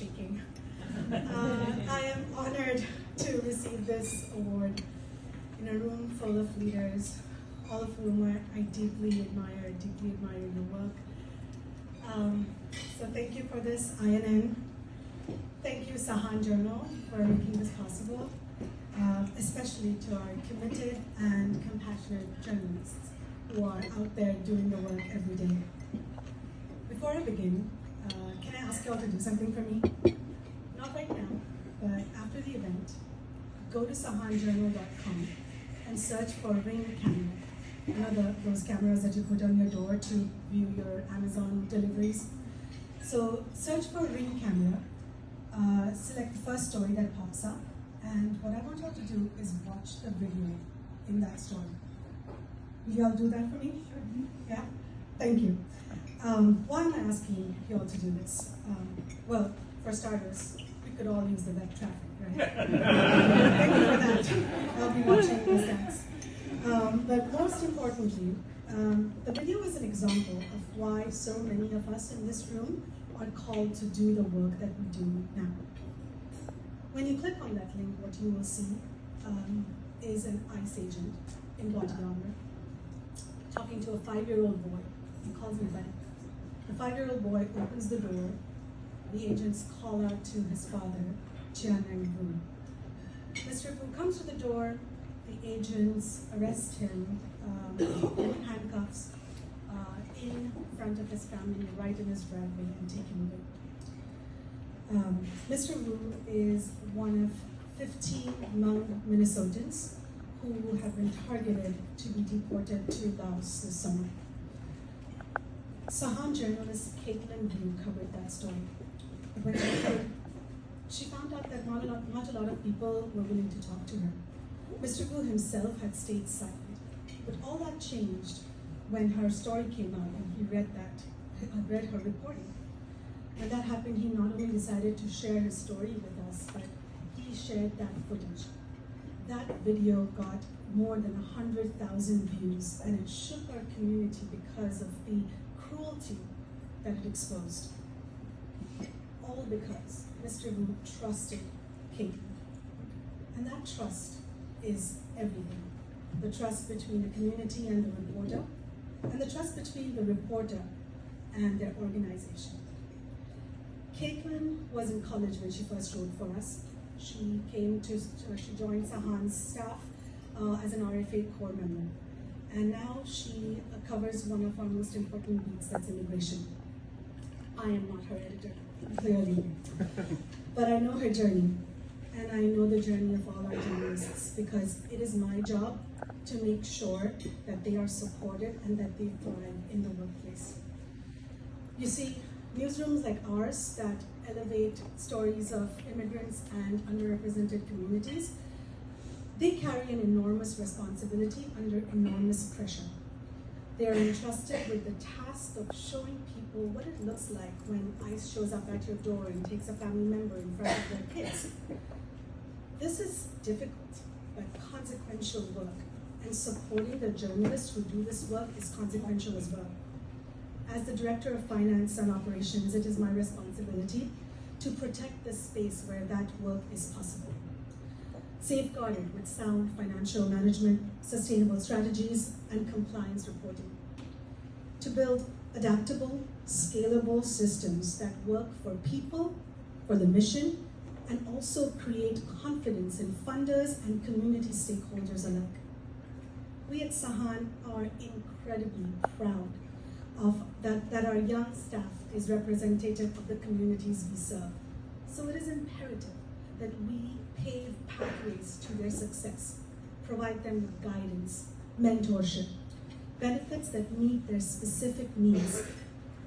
shaking. I am honored to receive this award in a room full of leaders, all of whom I deeply admire your work. So thank you for this, INN. Thank you, Sahan Journal, for making this possible, especially to our committed and compassionate journalists who are out there doing the work every day. Before I begin, can I ask you all to do something for me? Not right now, but after the event, go to sahanjournal.com and search for Ring Camera. You know those cameras that you put on your door to view your Amazon deliveries? So search for Ring Camera, select the first story that pops up, and what I want you all to do is watch the video in that story. Will you all do that for me? Sure. Yeah? Thank you. Why am I asking you all to do this? Well, for starters, we could all use the web traffic, right? Thank you for that. I'll be watching those stats. But most importantly, the video is an example of why so many of us in this room are called to do the work that we do now. When you click on that link, what you will see is an ICE agent in body armor talking to a 5-year-old boy. He calls me buddy. The 5-year-old boy opens the door. The agents call out to his father, Chianang Vu. Mr. Vu comes to the door. The agents arrest him in handcuffs in front of his family, right in his driveway, and take him away. Mr. Vu is one of 15 Hmong Minnesotans who have been targeted to be deported to Laos this summer. Sahan journalist Caitlin Vu covered that story. When she found out that not a lot of people were willing to talk to her. Mr. Vu himself had stayed silent, but all that changed when her story came out and he read her reporting. When that happened, he not only decided to share his story with us, but he shared that footage. That video got more than 100,000 views, and it shook our community because of the cruelty that it exposed. All because Mr. Vu trusted Caitlin. And that trust is everything. The trust between the community and the reporter, and the trust between the reporter and their organization. Caitlin was in college when she first wrote for us. She joined Sahan's staff as an RFA core member. And now she covers one of our most important beats, that's immigration. I am not her editor, clearly. But I know her journey. And I know the journey of all our journalists because it is my job to make sure that they are supported and that they thrive in the workplace. You see, newsrooms like ours that elevate stories of immigrants and underrepresented communities, they carry an enormous responsibility under enormous pressure. They are entrusted with the task of showing people what it looks like when ICE shows up at your door and takes a family member in front of their kids. This is difficult, but consequential work, and supporting the journalists who do this work is consequential as well. As the Director of Finance and Operations, it is my responsibility to protect the space where that work is possible. Safeguarded with sound financial management, sustainable strategies, and compliance reporting. To build adaptable, scalable systems that work for people, for the mission, and also create confidence in funders and community stakeholders alike. We at Sahan are incredibly proud of that our young staff is representative of the communities we serve. So it is imperative that we pave pathways to their success, provide them with guidance, mentorship, benefits that meet their specific needs,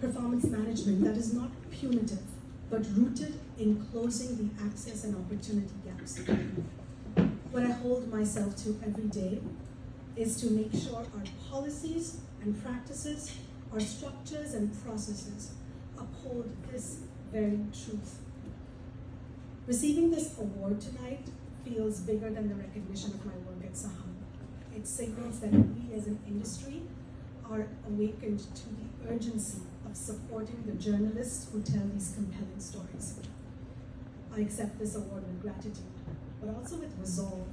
performance management that is not punitive, but rooted in closing the access and opportunity gaps. What I hold myself to every day is to make sure our policies and practices, our structures and processes uphold this very truth. Receiving this award tonight feels bigger than the recognition of my work at Sahan. It signals that we as an industry are awakened to the urgency of supporting the journalists who tell these compelling stories. I accept this award with gratitude, but also with resolve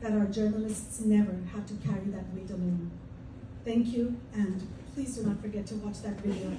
that our journalists never have to carry that weight alone. Thank you, and please do not forget to watch that video.